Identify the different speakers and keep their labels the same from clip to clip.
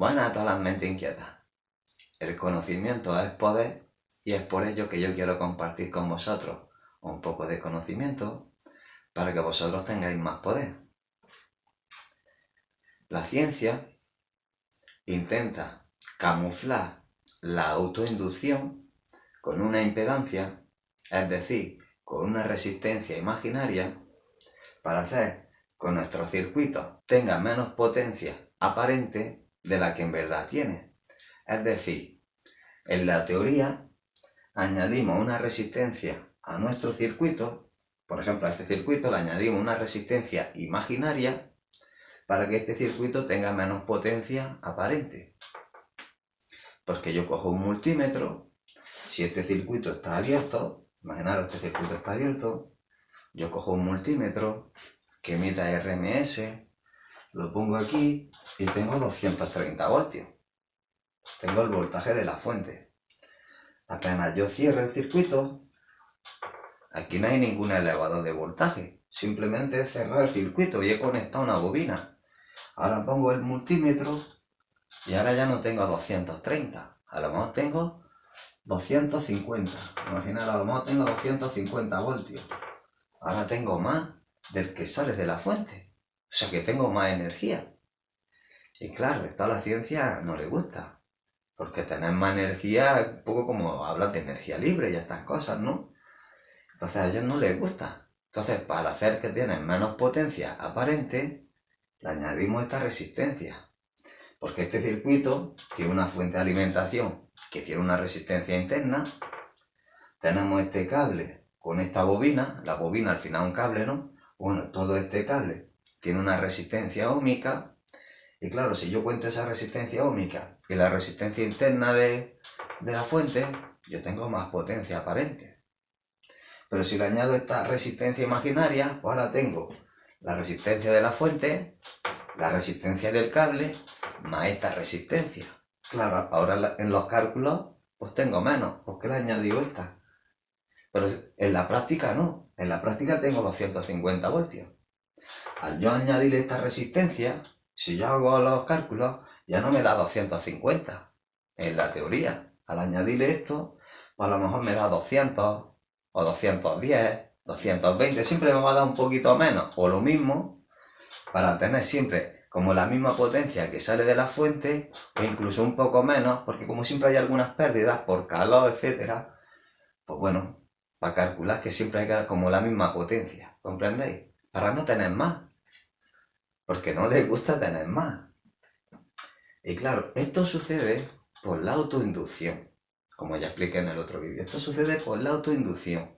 Speaker 1: Buenas a todas las mentes inquietas. El conocimiento es poder y es por ello que yo quiero compartir con vosotros un poco de conocimiento para que vosotros tengáis más poder. La ciencia intenta camuflar la autoinducción con una impedancia, es decir, con una resistencia imaginaria, para hacer que nuestros circuitos tengan menos potencia aparente de la que en verdad tiene. Es decir, en la teoría añadimos una resistencia a nuestro circuito, por ejemplo a este circuito le añadimos una resistencia imaginaria para que este circuito tenga menos potencia aparente. Porque yo cojo un multímetro, si este circuito está abierto, imaginaros este circuito está abierto, yo cojo un multímetro que emita RMS, lo pongo aquí y tengo 230 voltios. Tengo el voltaje de la fuente. Apenas yo cierre el circuito, aquí no hay ningún elevador de voltaje, simplemente he cerrado el circuito y he conectado una bobina. Ahora pongo el multímetro y ahora ya no tengo 230, a lo mejor tengo 250. Imaginaros, a lo mejor tengo 250 voltios. Ahora tengo más del que sale de la fuente, o sea que tengo más energía. Y claro, esto a la ciencia no le gusta, porque tener más energía es un poco como hablar de energía libre y estas cosas, ¿no? Entonces a ellos no les gusta. Entonces, para hacer que tienen menos potencia aparente, le añadimos esta resistencia. Porque este circuito tiene una fuente de alimentación que tiene una resistencia interna. Tenemos este cable con esta bobina, la bobina al final es un cable, ¿no? Bueno, todo este cable tiene una resistencia óhmica. Y claro, si yo cuento esa resistencia óhmica y la resistencia interna de la fuente, yo tengo más potencia aparente. Pero si le añado esta resistencia imaginaria, pues ahora tengo la resistencia de la fuente, la resistencia del cable, más esta resistencia. Claro, ahora en los cálculos, pues tengo menos, porque le he añadido esta. Pero en la práctica no, en la práctica tengo 250 voltios. Al yo añadirle esta resistencia, si yo hago los cálculos, ya no me da 250 en la teoría. Al añadirle esto, pues a lo mejor me da 200 o 210, 220, siempre me va a dar un poquito menos o lo mismo, para tener siempre como la misma potencia que sale de la fuente o incluso un poco menos, porque como siempre hay algunas pérdidas por calor, etcétera, pues bueno, para calcular que siempre hay como la misma potencia, ¿comprendéis? Para no tener más, porque no les gusta tener más. Y claro, esto sucede por la autoinducción, como ya expliqué en el otro vídeo. Esto sucede por la autoinducción.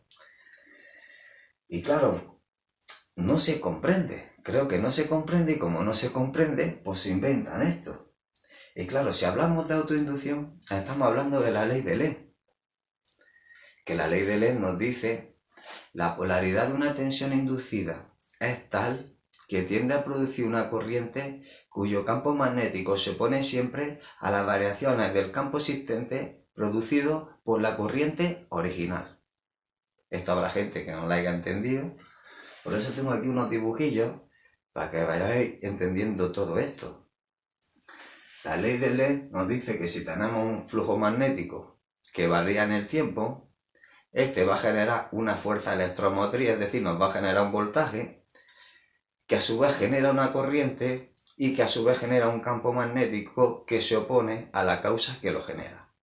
Speaker 1: Y claro, no se comprende. Creo que no se comprende y como no se comprende, pues se inventan esto. Y claro, si hablamos de autoinducción, estamos hablando de la ley de Lee. Que la ley de Lee nos dice la polaridad de una tensión inducida es tal que tiende a producir una corriente cuyo campo magnético se opone siempre a las variaciones del campo existente producido por la corriente original. Esto habrá gente que no lo haya entendido, por eso tengo aquí unos dibujillos para que vayáis entendiendo todo esto. La ley de Lee nos dice que si tenemos un flujo magnético que varía en el tiempo, este va a generar una fuerza electromotriz, es decir, nos va a generar un voltaje, que a su vez genera una corriente y que a su vez genera un campo magnético que se opone a la causa que lo genera.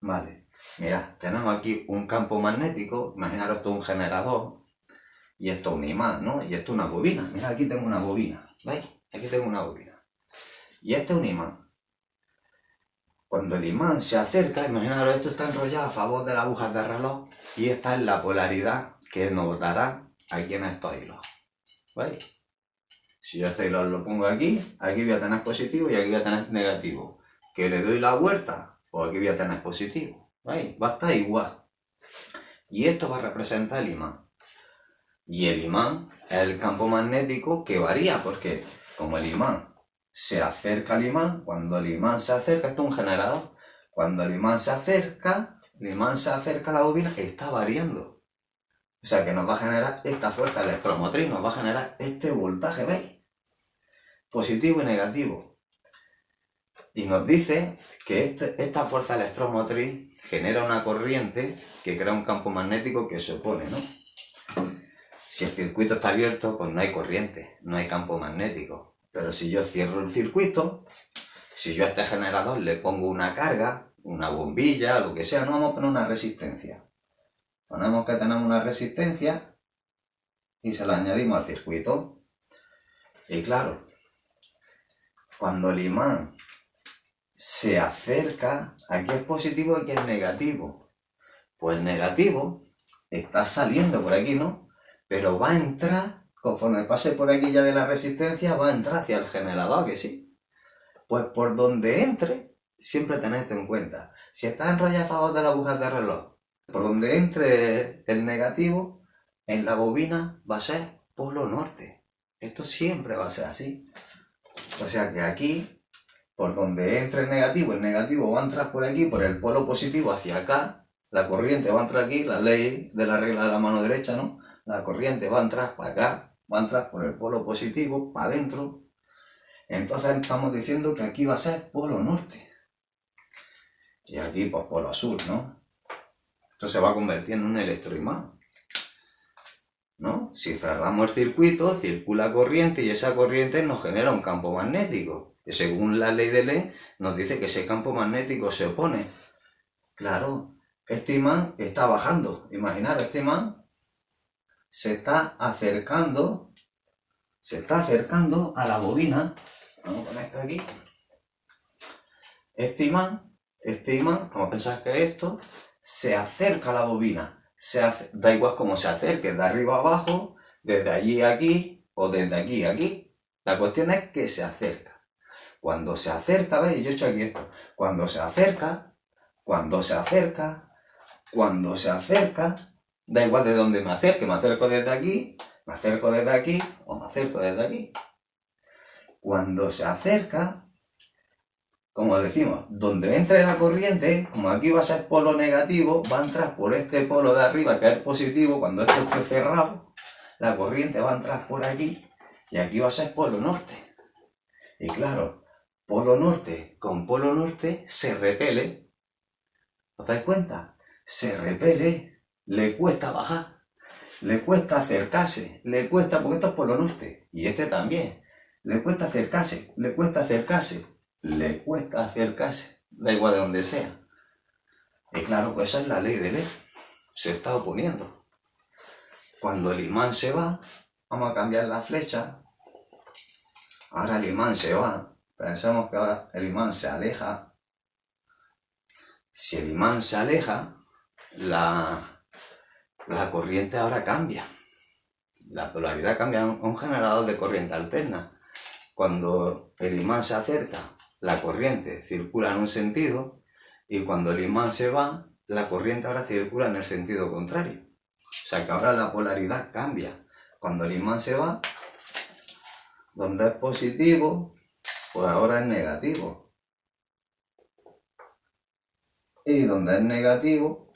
Speaker 1: Vale, mirad, tenemos aquí un campo magnético, imaginaros esto un generador, y esto un imán, ¿no? Y esto una bobina, mirad, aquí tengo una bobina, ¿veis? Aquí tengo una bobina. Y este es un imán. Cuando el imán se acerca, imaginaros, esto está enrollado a favor de las agujas de reloj y esta es la polaridad que nos dará aquí en estos hilos. ¿Veis? Si yo este hilo lo pongo aquí, aquí voy a tener positivo y aquí voy a tener negativo. Que le doy la vuelta, pues aquí voy a tener positivo. ¿Veis? Va a estar igual. Y esto va a representar el imán. Y el imán es el campo magnético que varía, porque como el imán se acerca al imán, cuando el imán se acerca, esto es un generador, cuando el imán se acerca a la bobina, está variando. O sea que nos va a generar esta fuerza electromotriz, nos va a generar este voltaje, ¿veis? Positivo y negativo. Y nos dice que esta fuerza electromotriz genera una corriente que crea un campo magnético que se opone, ¿no? Si el circuito está abierto, pues no hay corriente, no hay campo magnético. Pero si yo cierro el circuito, si yo a este generador le pongo una carga, una bombilla, lo que sea, no vamos a poner una resistencia. Ponemos que tenemos una resistencia y se la añadimos al circuito. Y claro, cuando el imán se acerca, aquí es positivo y aquí es negativo. Pues el negativo está saliendo por aquí, ¿no? Pero va a entrar, conforme pase por aquí ya de la resistencia, va a entrar hacia el generador, ¿que sí? Pues por donde entre, siempre tened en cuenta, si está enrollado a favor de la aguja de reloj, por donde entre el negativo, en la bobina va a ser polo norte. Esto siempre va a ser así. O sea que aquí, por donde entre el negativo va a entrar por aquí, por el polo positivo hacia acá, la corriente va a entrar aquí, la ley de la regla de la mano derecha, ¿no? La corriente va a entrar para acá, va a entrar por el polo positivo, para adentro. Entonces estamos diciendo que aquí va a ser polo norte. Y aquí, pues, polo sur, ¿no? Esto se va a convertir en un electroimán, ¿no? Si cerramos el circuito, circula corriente y esa corriente nos genera un campo magnético. Que según la ley de Ley nos dice que ese campo magnético se opone. Claro, este imán está bajando. Imaginar, este imán se está acercando a la bobina. Vamos a poner esto aquí. Este imán, vamos a pensar que esto se acerca a la bobina. Da igual cómo se acerque, de arriba a abajo, desde allí a aquí o desde aquí a aquí. La cuestión es que se acerca. Cuando se acerca, ¿veis? Yo he hecho aquí esto. Cuando se acerca, da igual de dónde me acerco desde aquí, me acerco desde aquí o me acerco desde aquí. Cuando se acerca, como decimos, donde entre la corriente, como aquí va a ser polo negativo, va a entrar por este polo de arriba, que es positivo. Cuando esto esté cerrado, la corriente va a entrar por aquí y aquí va a ser polo norte. Y claro, polo norte con polo norte se repele. ¿Os dais cuenta? Se repele, le cuesta bajar, le cuesta acercarse, porque esto es polo norte. Y este también. Le cuesta acercarse, da igual de donde sea. Y claro, pues esa es la ley de Ley. Se está oponiendo. Cuando el imán se va, vamos a cambiar la flecha. Ahora el imán se va. Pensamos que ahora el imán se aleja. Si el imán se aleja, la corriente ahora cambia. La polaridad cambia a un generador de corriente alterna. Cuando el imán se acerca, la corriente circula en un sentido, y cuando el imán se va, la corriente ahora circula en el sentido contrario. O sea que ahora la polaridad cambia. Cuando el imán se va, donde es positivo, pues ahora es negativo. Y donde es negativo,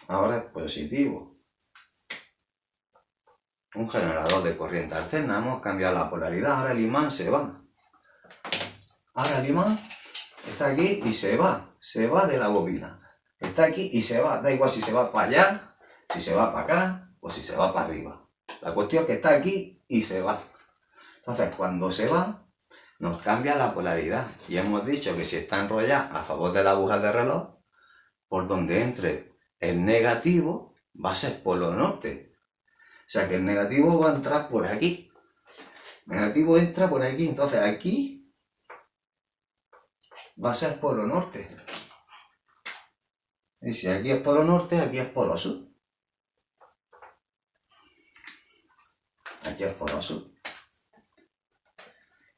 Speaker 1: ahora es positivo. Un generador de corriente alterna, hemos cambiado la polaridad, ahora el imán se va. Ahora el imán está aquí y se va de la bobina. Está aquí y se va, da igual si se va para allá, si se va para acá o si se va para arriba. La cuestión es que está aquí y se va. Entonces, cuando se va, nos cambia la polaridad. Y hemos dicho que si está enrollada a favor de la aguja de reloj, por donde entre el negativo va a ser polo norte. O sea que el negativo va a entrar por aquí. El negativo entra por aquí, entonces aquí va a ser polo norte. Y si aquí es polo norte, aquí es polo sur. Aquí es polo sur.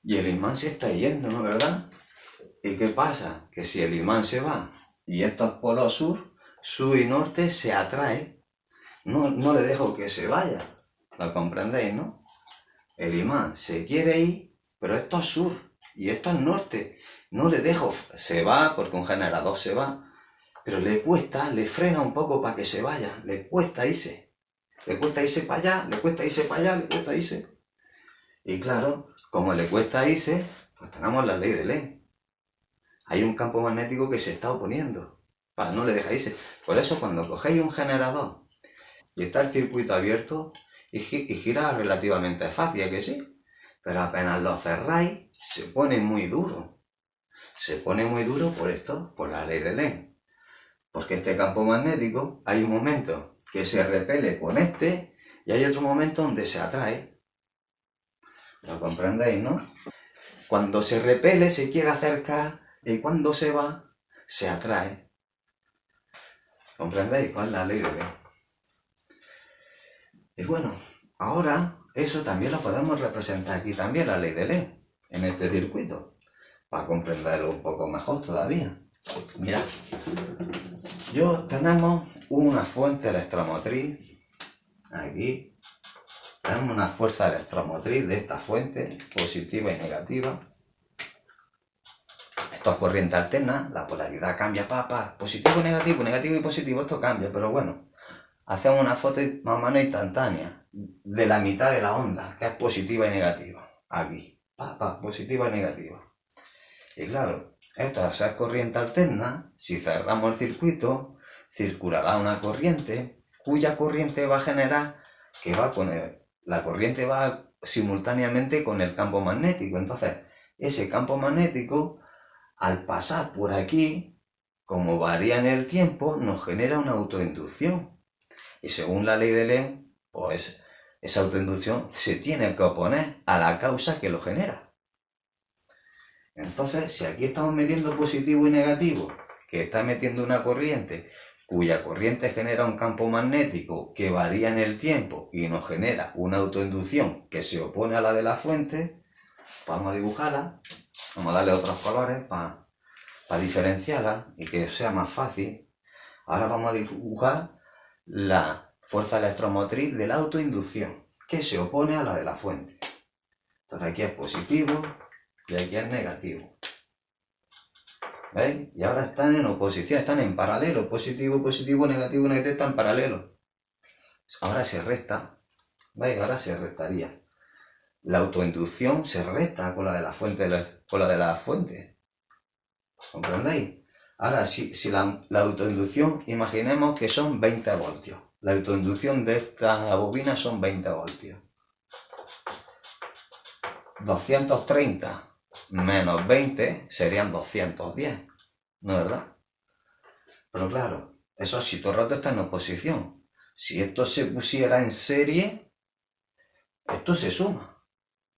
Speaker 1: Y el imán se está yendo, ¿no? ¿Verdad? ¿Y qué pasa? Que si el imán se va y esto es polo sur, sur y norte se atrae. No le dejo que se vaya. ¿Lo comprendéis, no? El imán se quiere ir, pero esto es sur y esto es norte. No le dejo, se va porque un generador se va, pero le cuesta, le frena un poco para que se vaya. Le cuesta irse. Le cuesta irse para allá, le cuesta irse. Y claro, como le cuesta irse, pues tenemos la ley de Ley. hay un campo magnético que se está oponiendo. No le dejáis irse. Por eso cuando cogéis un generador y está el circuito abierto y gira relativamente fácil, ¿a que sí? Pero apenas lo cerráis, se pone muy duro. Se pone muy duro por esto, por la ley de Lenz. Porque este campo magnético, hay un momento que se repele con este y hay otro momento donde se atrae. ¿Lo comprendéis, no? Cuando se repele se quiere acercar y cuando se va, se atrae. ¿Comprendéis cuál es la ley de Lenz? Y bueno, ahora eso también lo podemos representar aquí también, la ley de Lenz, en este circuito, para comprenderlo un poco mejor todavía. Mirad, tenemos una fuente electromotriz, aquí, tenemos una fuerza electromotriz de esta fuente, positiva y negativa. Esto es corriente alterna, la polaridad cambia, positivo, negativo y positivo, esto cambia, pero bueno, hacemos una foto más o menos instantánea de la mitad de la onda, que es positiva y negativa, aquí, positiva y negativa. Y claro, esto es corriente alterna, si cerramos el circuito, circulará una corriente, cuya corriente va a generar, la corriente va simultáneamente con el campo magnético. Entonces, ese campo magnético, al pasar por aquí, como varía en el tiempo, nos genera una autoinducción. Y según la ley de Lenz, pues esa autoinducción se tiene que oponer a la causa que lo genera. Entonces, si aquí estamos metiendo positivo y negativo, que está metiendo una corriente, cuya corriente genera un campo magnético que varía en el tiempo y nos genera una autoinducción que se opone a la de la fuente, vamos a dibujarla, vamos a darle otros colores para diferenciarla y que sea más fácil. Ahora vamos a dibujar la fuerza electromotriz de la autoinducción, que se opone a la de la fuente. Entonces aquí es positivo y aquí es negativo. ¿Veis? Y ahora están en oposición, están en paralelo. Positivo, negativo, están en paralelo. Ahora se resta. ¿Veis? Ahora se restaría. La autoinducción se resta con la de la fuente. ¿Comprendéis? Ahora, si la autoinducción, imaginemos que son 20 voltios. La autoinducción de esta bobina son 20 voltios. 230 menos 20 serían 210, ¿no es verdad? Pero claro, eso si todo el rato está en oposición. Si esto se pusiera en serie, esto se suma.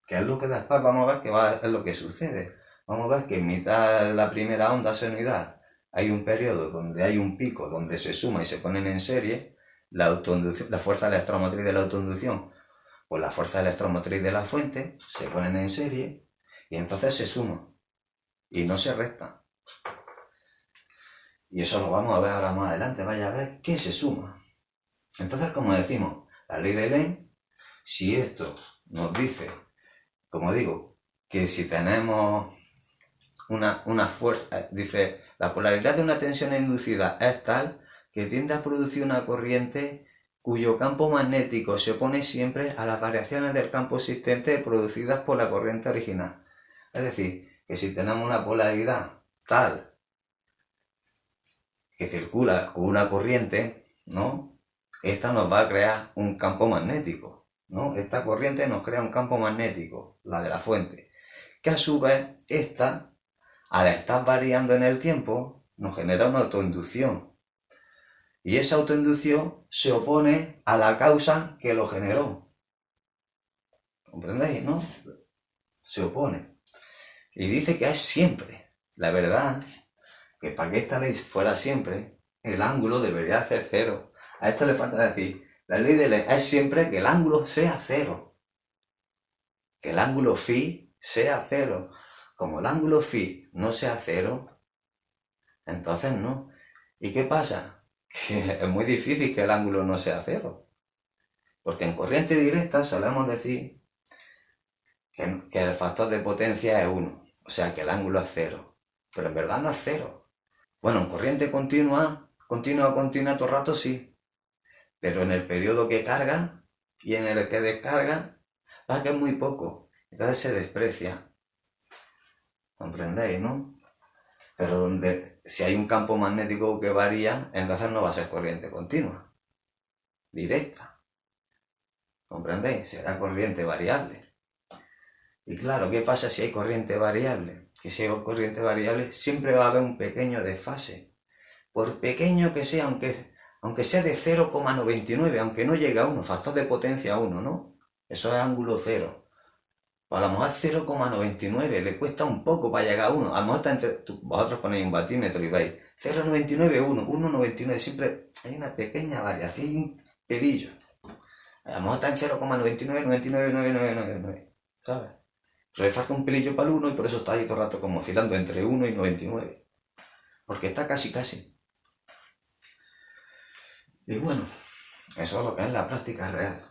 Speaker 1: Que es lo que después vamos a ver es lo que sucede. Vamos a ver que en mitad de la primera onda senoidal hay un periodo donde hay un pico donde se suma y se ponen en serie la fuerza electromotriz de la autoinducción pues la fuerza electromotriz de la fuente se ponen en serie y entonces se suma y no se resta. Y eso lo vamos a ver ahora más adelante, vaya a ver qué se suma. Entonces, como decimos, la ley de Lenz, si esto nos dice, como digo, que si tenemos una fuerza, dice, la polaridad de una tensión inducida es tal que tiende a producir una corriente cuyo campo magnético se opone siempre a las variaciones del campo existente producidas por la corriente original. Es decir, que si tenemos una polaridad tal que circula con una corriente, ¿no? Esta nos va a crear un campo magnético, ¿no? Esta corriente nos crea un campo magnético, la de la fuente, que a su vez esta, al estar variando en el tiempo, nos genera una autoinducción. Y esa autoinducción se opone a la causa que lo generó. ¿Comprendéis, no? Se opone. Y dice que es siempre. La verdad, que para que esta ley fuera siempre, el ángulo debería ser cero. A esto le falta decir, la ley de Lenz es siempre que el ángulo sea cero. Que el ángulo phi sea cero. Como el ángulo phi no sea cero, entonces no. ¿Y qué pasa? Que es muy difícil que el ángulo no sea cero. Porque en corriente directa solemos decir que el factor de potencia es 1. O sea que el ángulo es cero. Pero en verdad no es cero. Bueno, en corriente continua todo el rato sí. Pero en el periodo que carga y en el que descarga, va que es muy poco. Entonces se desprecia. ¿Comprendéis, no? Pero donde, si hay un campo magnético que varía, entonces no va a ser corriente continua, directa. ¿Comprendéis? Será corriente variable. Y claro, ¿qué pasa si hay corriente variable? Que si hay corriente variable siempre va a haber un pequeño desfase. Por pequeño que sea, aunque sea de 0,99, aunque no llegue a 1, factor de potencia 1, ¿no? Eso es ángulo 0. A lo mejor 0,99 le cuesta un poco para llegar a 1. A lo mejor está entre, vosotros ponéis un batímetro y veis 0,99, 1, 1,99, siempre hay una pequeña variación, hay un pelillo. A lo mejor está en 0,99, 99, ¿sabes? Pero le falta un pelillo para el 1 y por eso está ahí todo el rato como oscilando entre 1 y 99. Porque está casi. Y bueno, eso es lo que es la práctica real.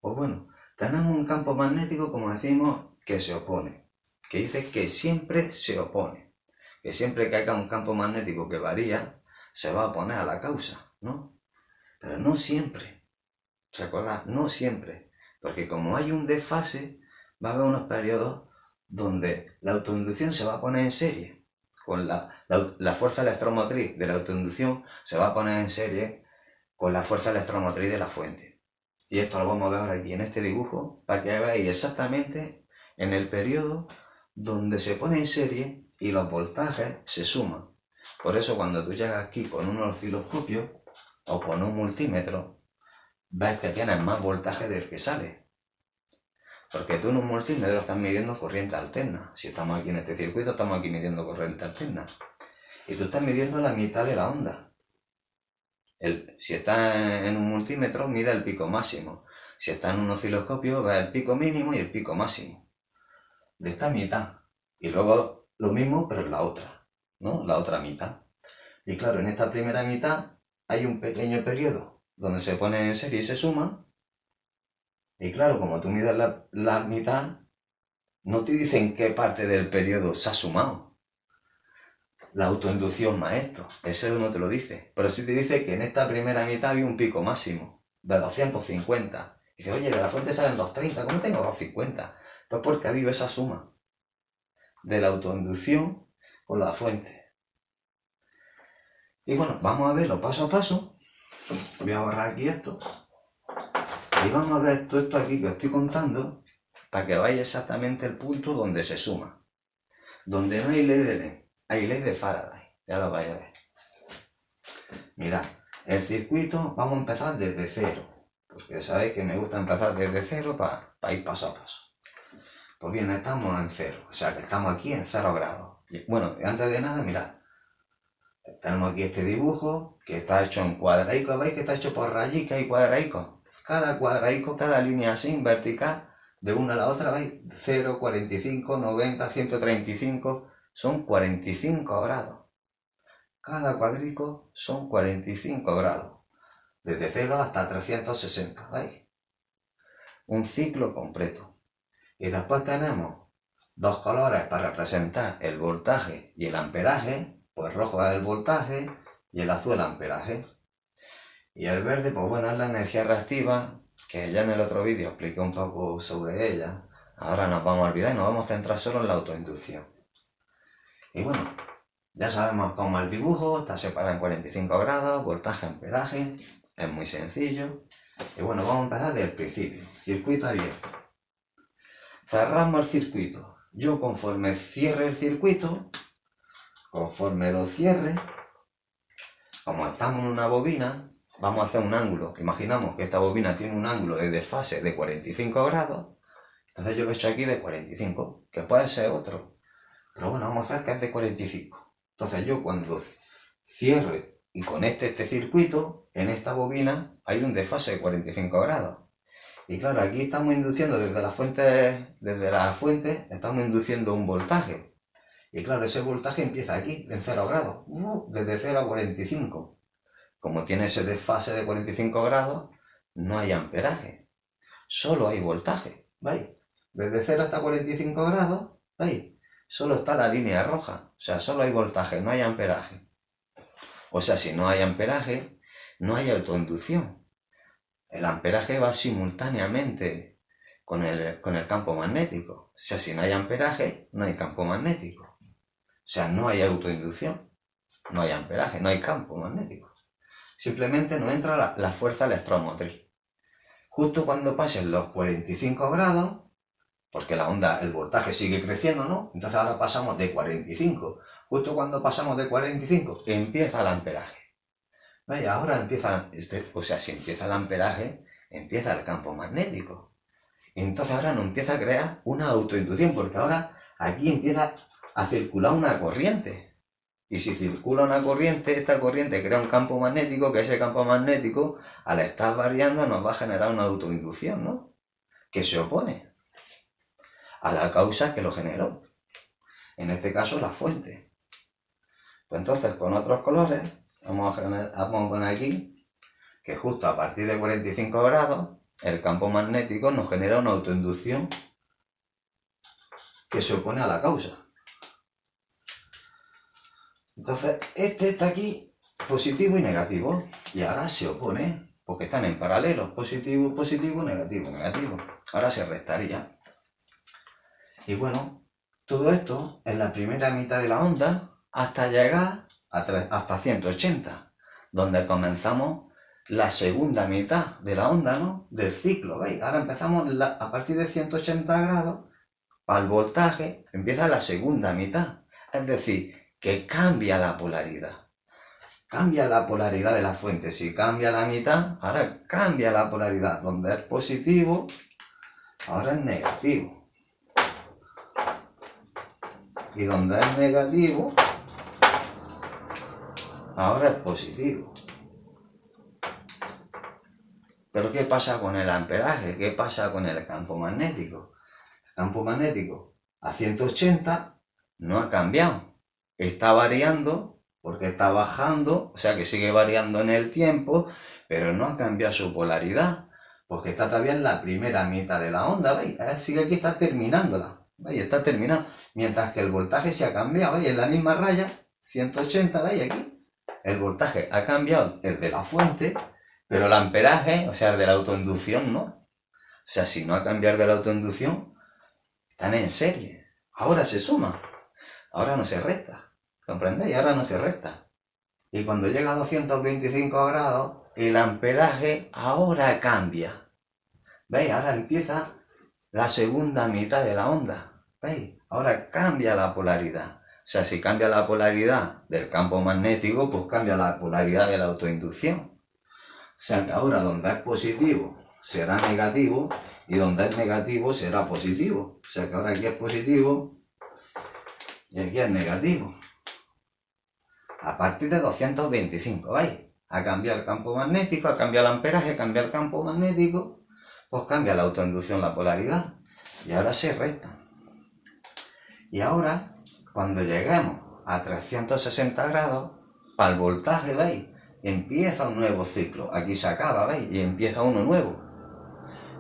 Speaker 1: Pues bueno, tenemos un campo magnético, como decimos, que se opone. Que dice que siempre se opone. Que siempre que haya un campo magnético que varía, se va a oponer a la causa, ¿no? Pero no siempre. Recordad, no siempre. Porque como hay un desfase, va a haber unos periodos donde la autoinducción se va a poner en serie. Con la fuerza electromotriz de la autoinducción se va a poner en serie con la fuerza electromotriz de la fuente. Y esto lo vamos a ver ahora aquí en este dibujo, para que veáis exactamente en el periodo donde se pone en serie y los voltajes se suman. Por eso cuando tú llegas aquí con un osciloscopio o con un multímetro, ves que tienes más voltaje del que sale. Porque tú en un multímetro estás midiendo corriente alterna. Si estamos aquí en este circuito, estamos aquí midiendo corriente alterna. Y tú estás midiendo la mitad de la onda. Si está en un multímetro, mide el pico máximo. Si está en un osciloscopio, ve el pico mínimo y el pico máximo. De esta mitad. Y luego lo mismo, pero en la otra, ¿no? La otra mitad. Y claro, en esta primera mitad hay un pequeño periodo donde se pone en serie y se suma. Y claro, como tú mides la mitad, no te dicen qué parte del periodo se ha sumado. La autoinducción más esto, ese no te lo dice, pero sí te dice que en esta primera mitad había un pico máximo de 250. Y dice, oye, de la fuente salen 230, ¿cómo tengo 250? Pues porque ha habido esa suma de la autoinducción con la fuente. Y bueno, vamos a verlo paso a paso. Voy a borrar aquí esto. Y vamos a ver todo esto aquí que os estoy contando para que veáis exactamente el punto donde se suma. Donde no hay ley de Lenz, hay ley de Faraday. Ya lo vais a ver. Mirad, el circuito vamos a empezar desde cero. Porque sabéis que me gusta empezar desde cero para ir paso a paso. Pues bien, estamos en cero. O sea que estamos aquí en 0 grados. Y, bueno, antes de nada, mirad. Tenemos aquí este dibujo que está hecho en cuadraicos. ¿Veis que está hecho por rayitas y cuadraicos? Cada cuadraico, cada línea así, vertical, de una a la otra, ¿veis? 0, 45, 90, 135, son 45 grados. Cada cuadrico son 45 grados. Desde 0 hasta 360, ¿veis? Un ciclo completo. Y después tenemos dos colores para representar el voltaje y el amperaje. Pues rojo es el voltaje y el azul el amperaje. Y el verde, pues bueno, es la energía reactiva, que ya en el otro vídeo expliqué un poco sobre ella. Ahora nos vamos a olvidar y nos vamos a centrar solo en la autoinducción. Y bueno, ya sabemos cómo es el dibujo, está separado en 45 grados, voltaje, amperaje, es muy sencillo. Y bueno, vamos a empezar desde el principio. Circuito abierto. Cerramos el circuito. Yo conforme cierre el circuito, conforme lo cierre, como estamos en una bobina, vamos a hacer un ángulo. Imaginamos que esta bobina tiene un ángulo de desfase de 45 grados. Entonces yo lo he hecho aquí de 45, que puede ser otro. Pero bueno, vamos a hacer que es de 45. Entonces yo cuando cierre y conecte este circuito, en esta bobina hay un desfase de 45 grados. Y claro, aquí estamos induciendo desde la fuente estamos induciendo un voltaje. Y claro, ese voltaje empieza aquí, en 0 grados, desde 0 a 45. Como tiene ese desfase de 45 grados, no hay amperaje, solo hay voltaje, ¿veis? Desde 0 hasta 45 grados, ¿veis? Solo está la línea roja, o sea, solo hay voltaje, no hay amperaje. O sea, si no hay amperaje, no hay autoinducción. El amperaje va simultáneamente con el campo magnético. O sea, si no hay amperaje, no hay campo magnético. sea, no hay autoinducción, no hay amperaje, no hay campo magnético. Simplemente no entra la fuerza electromotriz. Justo cuando pasen los 45 grados, porque la onda, el voltaje sigue creciendo, ¿no? Entonces ahora pasamos de 45. Justo cuando pasamos de 45, empieza el amperaje. ¿Veis? Ahora empieza, si empieza el amperaje, empieza el campo magnético. Entonces ahora nos empieza a crear una autoinducción, porque ahora aquí empieza a circular una corriente. Y si circula una corriente, esta corriente crea un campo magnético, que ese campo magnético, al estar variando, nos va a generar una autoinducción, ¿no? Que se opone a la causa que lo generó. En este caso, la fuente. Pues entonces, con otros colores, vamos a poner aquí que justo a partir de 45 grados, el campo magnético nos genera una autoinducción que se opone a la causa. Entonces, este está aquí, positivo y negativo, y ahora se opone, porque están en paralelo, positivo, positivo, negativo, negativo. Ahora se restaría. Y bueno, todo esto en la primera mitad de la onda hasta llegar hasta 180, donde comenzamos la segunda mitad de la onda, ¿no? Del ciclo, ¿veis? Ahora empezamos a partir de 180 grados, al voltaje, empieza la segunda mitad. Es decir, que cambia la polaridad. Cambia la polaridad de la fuente. Si cambia la mitad, ahora cambia la polaridad. Donde es positivo, ahora es negativo. Y donde es negativo, ahora es positivo. Pero ¿qué pasa con el amperaje? ¿Qué pasa con el campo magnético? El campo magnético a 180 no ha cambiado. Está variando porque está bajando, o sea que sigue variando en el tiempo, pero no ha cambiado su polaridad, porque está todavía en la primera mitad de la onda, ¿veis? Sigue aquí, está terminándola. ¿Veis? Está terminado. Mientras que el voltaje se ha cambiado, ¿veis? En la misma raya, 180, ¿veis? Aquí. El voltaje ha cambiado el de la fuente, pero el amperaje, o sea, el de la autoinducción, no. O sea, si no ha cambiado de la autoinducción, están en serie. Ahora se suma. Ahora no se resta. ¿Comprendéis? Ahora no se resta. Y cuando llega a 225 grados, el amperaje ahora cambia. ¿Veis? Ahora empieza la segunda mitad de la onda. ¿Veis? Ahora cambia la polaridad. O sea, si cambia la polaridad del campo magnético, pues cambia la polaridad de la autoinducción. O sea que ahora donde es positivo será negativo y donde es negativo será positivo. O sea que ahora aquí es positivo y aquí es negativo. A partir de 225, ¿veis? Ha cambiado el campo magnético, ha cambiado el amperaje, cambia el campo magnético, pues cambia la autoinducción, la polaridad. Y ahora se restan. Y ahora, cuando lleguemos a 360 grados, para el voltaje, ¿veis? Empieza un nuevo ciclo. Aquí se acaba, ¿veis? Y empieza uno nuevo.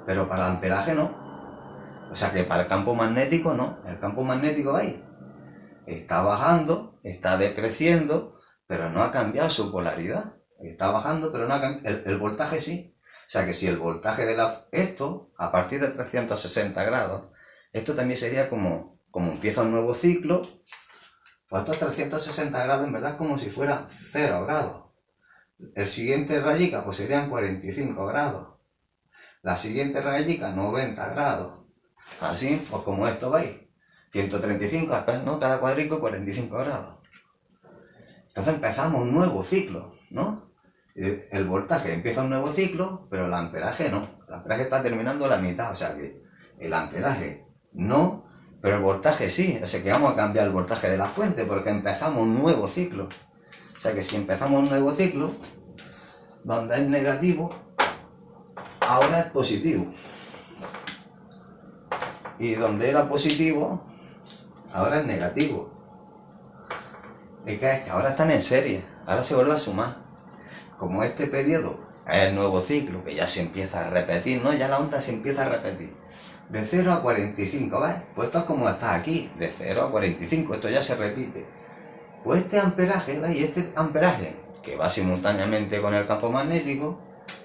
Speaker 1: Pero para el amperaje no. O sea que para el campo magnético no. El campo magnético, ¿veis? Está bajando, está decreciendo, pero no ha cambiado su polaridad. Está bajando, pero no ha cambiado. El voltaje sí. O sea que si el voltaje de esto, a partir de 360 grados, esto también sería como empieza un nuevo ciclo, pues estos 360 grados en verdad es como si fuera 0 grados. El siguiente rayica pues serían 45 grados. La siguiente rayica 90 grados. Así, pues como esto, ¿veis? 135, ¿no? Cada cuadrico 45 grados. Entonces empezamos un nuevo ciclo, ¿no? El voltaje empieza un nuevo ciclo, pero el amperaje no. El amperaje está terminando la mitad, o sea que el amperaje no, pero el voltaje sí. O sea que vamos a cambiar el voltaje de la fuente porque empezamos un nuevo ciclo. O sea que si empezamos un nuevo ciclo, donde es negativo, ahora es positivo. Y donde era positivo, ahora es negativo. Es que ahora están en serie, ahora se vuelve a sumar. Como este periodo es el nuevo ciclo, que ya se empieza a repetir, ¿no? Ya la onda se empieza a repetir. De 0 a 45, ¿ves? Pues esto es como está aquí, de 0 a 45, esto ya se repite. Pues este amperaje, ¿veis? Este amperaje, que va simultáneamente con el campo magnético,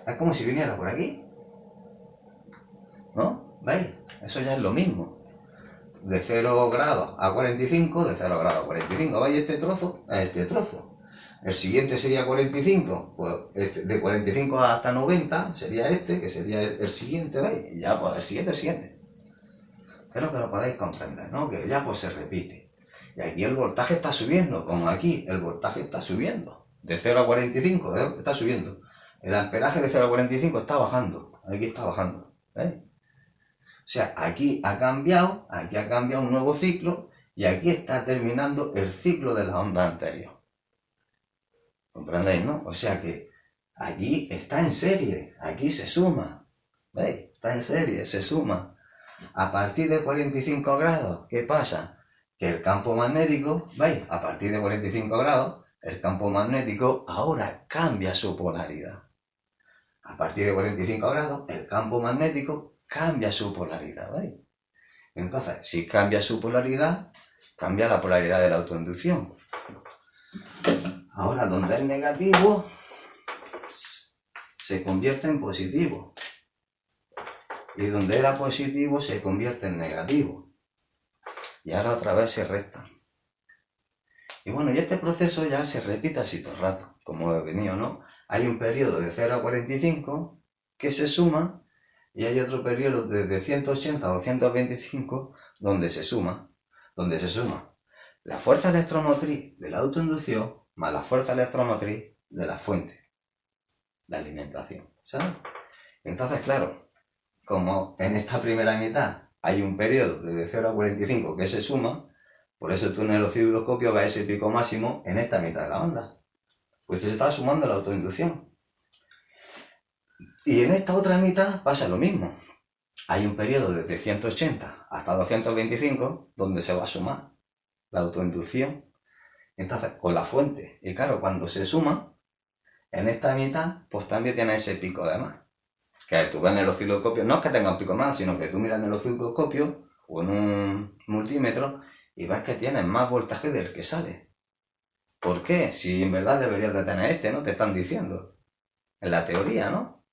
Speaker 1: es como si viniera por aquí. ¿No? ¿Veis? Eso ya es lo mismo. de 0 grados a 45, de 0 grados a 45, ¿veis este trozo? A este trozo. El siguiente sería 45, pues de 45 hasta 90 sería este, que sería el siguiente, ¿veis? Y ya, pues el siguiente. Espero que lo podáis comprender, ¿no? Que ya pues se repite. Y aquí el voltaje está subiendo, como aquí, el voltaje está subiendo. De 0 a 45, está subiendo. El amperaje de 0 a 45 está bajando, aquí está bajando, ¿veis? O sea, aquí ha cambiado un nuevo ciclo y aquí está terminando el ciclo de la onda anterior. ¿Comprendéis, no? O sea que aquí está en serie, aquí se suma, ¿veis? Está en serie, se suma. A partir de 45 grados, ¿qué pasa? Que el campo magnético, ¿veis? A partir de 45 grados, el campo magnético ahora cambia su polaridad. A partir de 45 grados, el campo magnético cambia su polaridad, ¿veis? Entonces, si cambia su polaridad, cambia la polaridad de la autoinducción. Ahora, donde es negativo, se convierte en positivo. Y donde era positivo, se convierte en negativo. Y ahora otra vez se restan. Y bueno, y este proceso ya se repite así todo el rato, como he venido, ¿no? Hay un periodo de 0 a 45 que se suma, y hay otro periodo de 180 a 225 donde se suma la fuerza electromotriz de la autoinducción más la fuerza electromotriz de la fuente de alimentación, ¿sabes? Entonces, claro, como en esta primera mitad hay un periodo de 0 a 45 que se suma, por eso tú en el osciloscopio ves ese pico máximo en esta mitad de la onda. Pues se está sumando la autoinducción. Y en esta otra mitad pasa lo mismo. Hay un periodo desde 180 hasta 225 donde se va a sumar la autoinducción. Entonces, con la fuente. Y claro, cuando se suma, en esta mitad, pues también tiene ese pico de más. Que tú ves en el osciloscopio, no es que tenga un pico más, sino que tú miras en el osciloscopio o en un multímetro y ves que tienes más voltaje del que sale. ¿Por qué? Si en verdad deberías de tener este, ¿no? Te están diciendo. En la teoría, ¿no?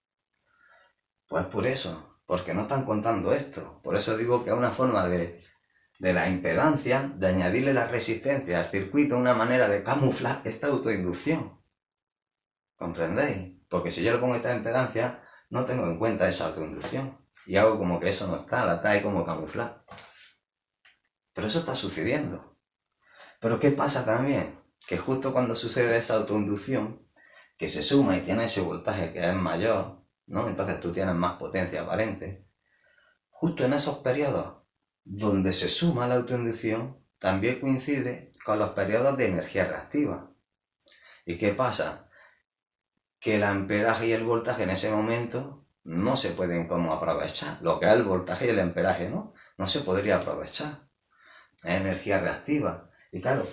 Speaker 1: Pues por eso, porque no están contando esto. Por eso digo que es una forma de la impedancia, de añadirle la resistencia al circuito, una manera de camuflar esta autoinducción. ¿Comprendéis? Porque si yo le pongo esta impedancia, no tengo en cuenta esa autoinducción. Y hago como que eso no está, la está ahí como camuflar. Pero eso está sucediendo. Pero ¿qué pasa también? Que justo cuando sucede esa autoinducción, que se suma y tiene ese voltaje que es mayor, ¿no? Entonces tú tienes más potencia aparente. Justo en esos periodos donde se suma la autoinducción, también coincide con los periodos de energía reactiva. ¿Y qué pasa? Que el amperaje y el voltaje en ese momento no se pueden como aprovechar. Lo que es el voltaje y el amperaje, ¿no? No se podría aprovechar. Es energía reactiva. Y claro,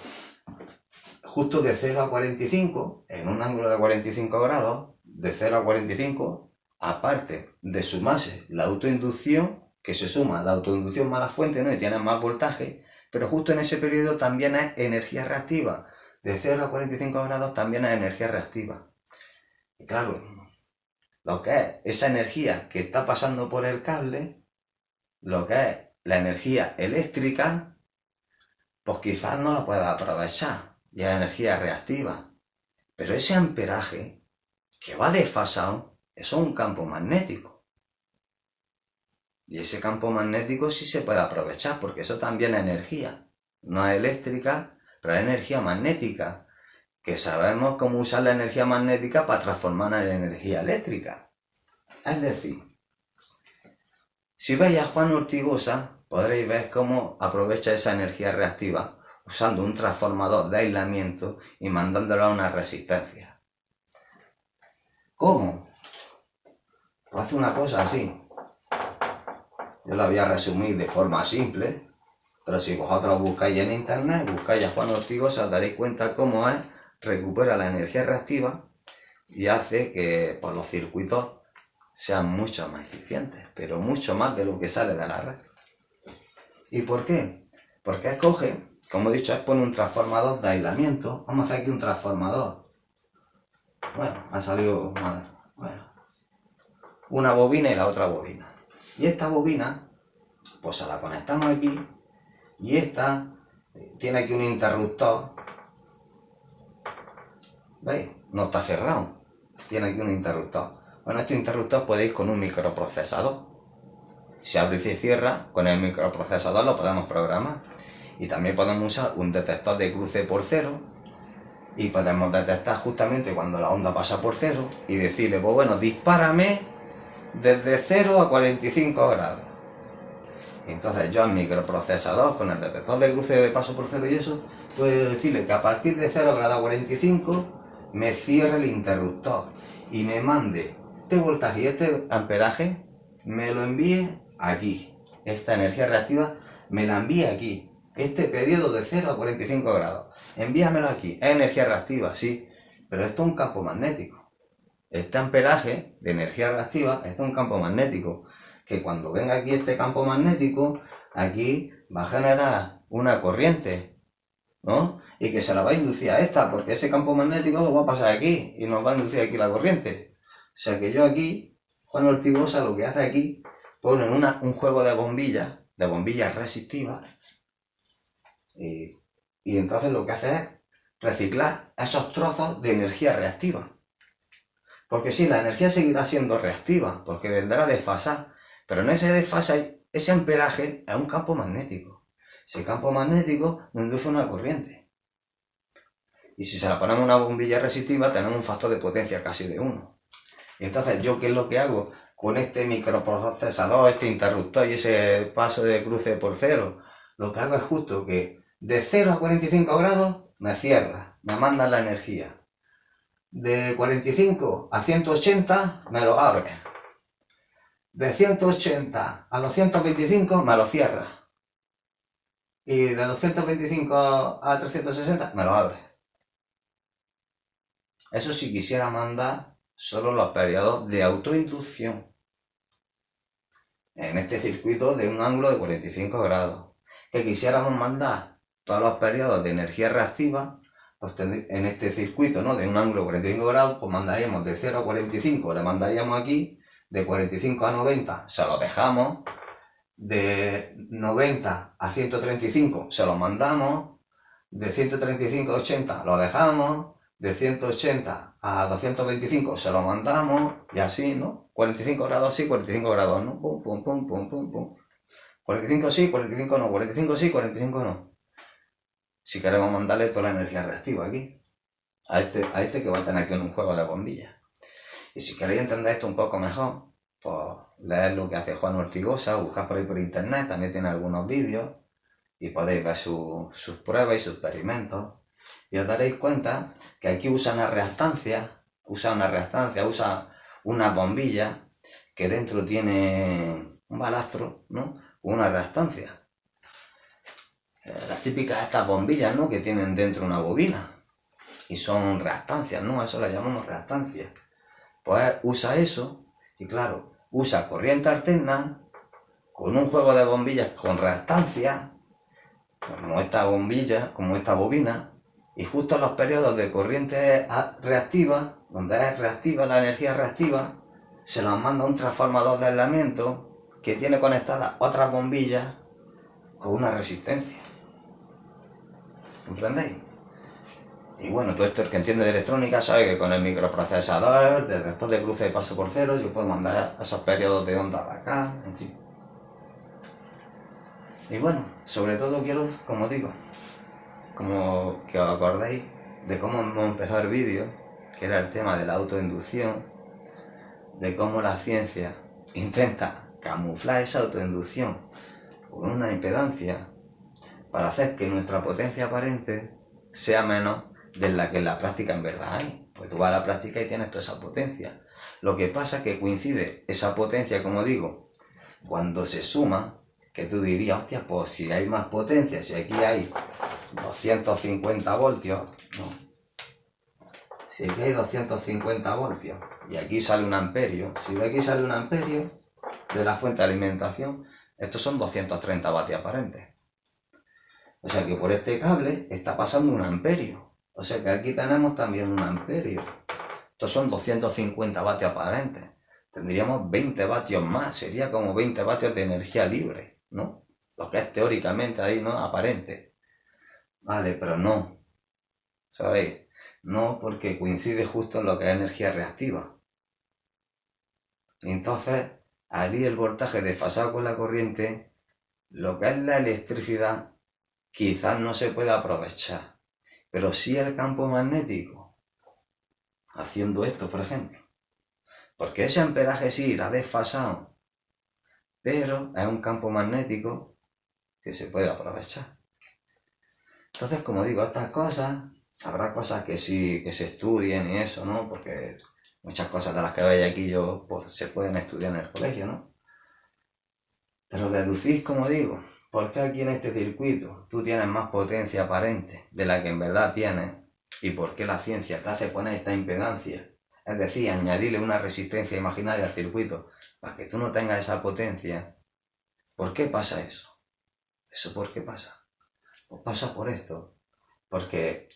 Speaker 1: justo de 0 a 45, en un ángulo de 45 grados, de 0 a 45, aparte de sumarse la autoinducción, que se suma la autoinducción más la fuente, ¿no? Y tiene más voltaje, pero justo en ese periodo también es energía reactiva. De 0 a 45 grados también es energía reactiva. Y claro, lo que es esa energía que está pasando por el cable, lo que es la energía eléctrica, pues quizás no la pueda aprovechar, y es energía reactiva. Pero ese amperaje que va desfasado, eso es un campo magnético. Y ese campo magnético sí se puede aprovechar, porque eso también es energía. No es eléctrica, pero es energía magnética. Que sabemos cómo usar la energía magnética para transformarla en energía eléctrica. Es decir, si veis a Juan Ortigosa, podréis ver cómo aprovecha esa energía reactiva usando un transformador de aislamiento y mandándolo a una resistencia. ¿Cómo? Pues hace una cosa así. Yo la voy a resumir de forma simple, pero si vosotros buscáis en internet, buscáis a Juan Ortigosa, os daréis cuenta cómo es, recupera la energía reactiva y hace que pues, los circuitos sean mucho más eficientes, pero mucho más de lo que sale de la red. ¿Y por qué? Porque escoge, como he dicho, es poner un transformador de aislamiento. Vamos a hacer aquí un transformador. Bueno, ha salido una bobina y la otra bobina. Y esta bobina, pues se la conectamos aquí Y esta tiene aquí un interruptor. ¿Veis? No está cerrado. Tiene aquí un interruptor. Bueno, este interruptor puede ir con un microprocesador. Se abre y se cierra, con el microprocesador lo podemos programar. Y también podemos usar un detector de cruce por cero. Y podemos detectar justamente cuando la onda pasa por cero. Y decirle, pues bueno, dispárame desde 0 a 45 grados. Y entonces yo al microprocesador, con el detector de cruce de paso por cero y eso, puedo decirle que a partir de 0 grados a 45 me cierre el interruptor y me mande este voltaje y este amperaje, me lo envíe aquí. Esta energía reactiva me la envíe aquí. Este periodo de 0 a 45 grados. Envíamelo aquí. Es energía reactiva, sí. Pero esto es un campo magnético. Este amperaje de energía reactiva, esto es un campo magnético. Que cuando venga aquí este campo magnético, aquí va a generar una corriente, ¿no? Y que se la va a inducir a esta, porque ese campo magnético va a pasar aquí y nos va a inducir aquí la corriente. O sea que yo aquí, Juan Ortigosa, lo que hace aquí, pone un juego de bombillas resistivas, y entonces lo que hace es reciclar esos trozos de energía reactiva. Porque sí, la energía seguirá siendo reactiva, porque vendrá desfasada, pero en ese desfase, ese amperaje es un campo magnético. Ese campo magnético nos induce una corriente. Y si se la ponemos a una bombilla resistiva, tenemos un factor de potencia casi de 1. Y entonces, ¿yo qué es lo que hago con este microprocesador, este interruptor y ese paso de cruce por cero? Lo que hago es justo que de 0 a 45 grados me cierra, me manda la energía. De 45 a 180 me lo abre. De 180 a 225 me lo cierra. Y de 225 a 360 me lo abre. Eso si quisiera mandar solo los periodos de autoinducción. En este circuito de un ángulo de 45 grados. Que quisiéramos mandar todos los periodos de energía reactiva, pues en este circuito, ¿no?, de un ángulo de 45 grados, pues mandaríamos de 0 a 45, le mandaríamos aquí, de 45 a 90 se lo dejamos, de 90 a 135 se lo mandamos, de 135 a 80 lo dejamos, de 180 a 225 se lo mandamos, y así, ¿no? 45 grados sí, 45 grados no, pum, pum, pum, pum, pum, pum. 45 sí, 45 no, 45 sí, 45 no. Si queremos mandarle toda la energía reactiva aquí, a este que va a tener aquí un juego de bombillas. Y si queréis entender esto un poco mejor, pues leer lo que hace Juan Ortigosa, buscar por ahí por internet, también tiene algunos vídeos, y podéis ver sus pruebas y sus experimentos. Y os daréis cuenta que aquí usa una reactancia, usa unas bombillas que dentro tiene un balastro, ¿no?, una reactancia. Las típicas estas bombillas, ¿no?, que tienen dentro una bobina y son reactancias, ¿no? A eso las llamamos reactancias. Pues usa eso y claro, usa corriente alterna con un juego de bombillas con reactancias, como esta bombilla, como esta bobina, y justo en los periodos de corriente reactiva, donde es reactiva la energía reactiva, se las manda un transformador de aislamiento que tiene conectadas otras bombillas con una resistencia. ¿Comprendéis? Y bueno, todo esto el que entiende de electrónica sabe que con el microprocesador, el detector de cruce de paso por cero, yo puedo mandar esos periodos de onda para acá, en fin. Y bueno, sobre todo quiero, como digo, como que os acordéis de cómo hemos empezado el vídeo, que era el tema de la autoinducción, de cómo la ciencia intenta camuflar esa autoinducción con una impedancia para hacer que nuestra potencia aparente sea menos de la que en la práctica en verdad hay. Pues tú vas a la práctica y tienes toda esa potencia. Lo que pasa es que coincide esa potencia, como digo, cuando se suma, que tú dirías, hostia, pues si hay más potencia, si aquí hay 250 voltios, ¿no? Si aquí hay 250 voltios y aquí sale un amperio, si de aquí sale un amperio de la fuente de alimentación, estos son 230 vatios aparentes. O sea que por este cable está pasando un amperio. O sea que aquí tenemos también un amperio. Estos son 250 vatios aparentes. Tendríamos 20 vatios más. Sería como 20 vatios de energía libre, ¿no? lo que es teóricamente ahí, ¿no? Aparente. Vale, pero no, ¿sabéis? No, porque coincide justo en lo que es energía reactiva. Entonces, allí el voltaje desfasado con la corriente, lo que es la electricidad, quizás no se pueda aprovechar. Pero sí el campo magnético, haciendo esto, por ejemplo. Porque ese amperaje sí irá desfasado, pero es un campo magnético que se puede aprovechar. Entonces, como digo, estas cosas, habrá cosas que sí, que se estudien y eso, ¿no? Porque muchas cosas de las que veis aquí yo, pues se pueden estudiar en el colegio, ¿no? Pero deducís, como digo, ¿por qué aquí en este circuito tú tienes más potencia aparente de la que en verdad tienes? ¿Y por qué la ciencia te hace poner esta impedancia? Es decir, añadirle una resistencia imaginaria al circuito para que tú no tengas esa potencia. ¿Por qué pasa eso? ¿Eso por qué pasa? Pues pasa por esto. Porque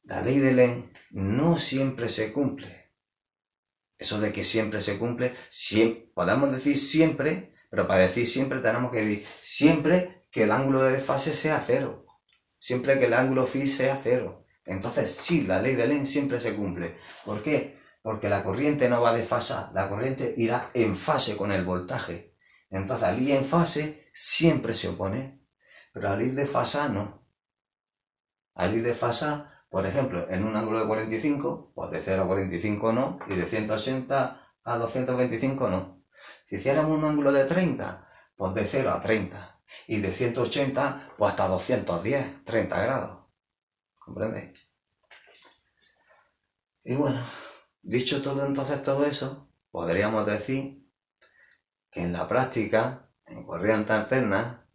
Speaker 1: la ley de Lenz no siempre se cumple. Eso de que siempre se cumple, podemos decir siempre, pero para decir siempre tenemos que decir siempre que el ángulo de desfase sea cero. Siempre que el ángulo phi sea cero. Entonces sí, la ley de Lenz siempre se cumple. ¿Por qué? Porque la corriente no va a desfasar, la corriente irá en fase con el voltaje. Entonces al ir en fase siempre se opone, pero al ir desfasar no. Al ir desfasar, por ejemplo, en un ángulo de 45, pues de 0 a 45 no, y de 180 a 225 no. Si hiciéramos un ángulo de 30, pues de 0 a 30, y de 180, pues hasta 210, 30 grados. ¿Comprendéis? Y bueno, dicho todo eso, podríamos decir que en la práctica, en corriente alterna,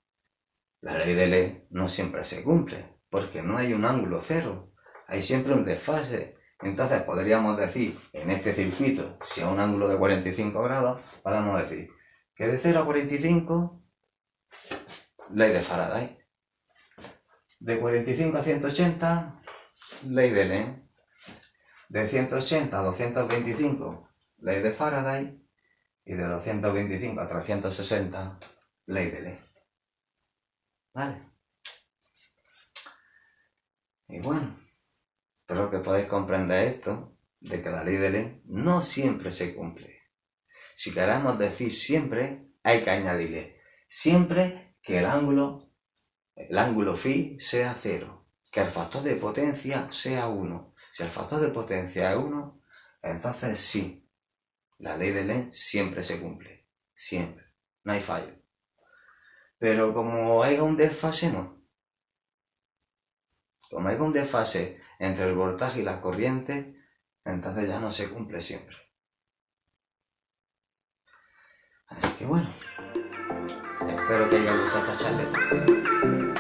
Speaker 1: la ley de Lenz no siempre se cumple, porque no hay un ángulo cero, hay siempre un desfase. Entonces podríamos decir, en este circuito, si a un ángulo de 45 grados, podemos decir que de 0 a 45, ley de Faraday. De 45 a 180, ley de Lenz. De 180 a 225, ley de Faraday. Y de 225 a 360, ley de Lenz. ¿Vale? Y bueno, espero que podáis comprender esto, de que la ley de Lenz no siempre se cumple. Si queremos decir siempre, hay que añadirle siempre que el ángulo phi sea 0, que el factor de potencia sea 1. Si el factor de potencia es 1, entonces sí, la ley de Lenz siempre se cumple, siempre, no hay fallo. Pero como hay un desfase, no. Como hay un desfase entre el voltaje y la corriente, entonces ya no se cumple siempre. Así que bueno, espero que haya gustado esta charla.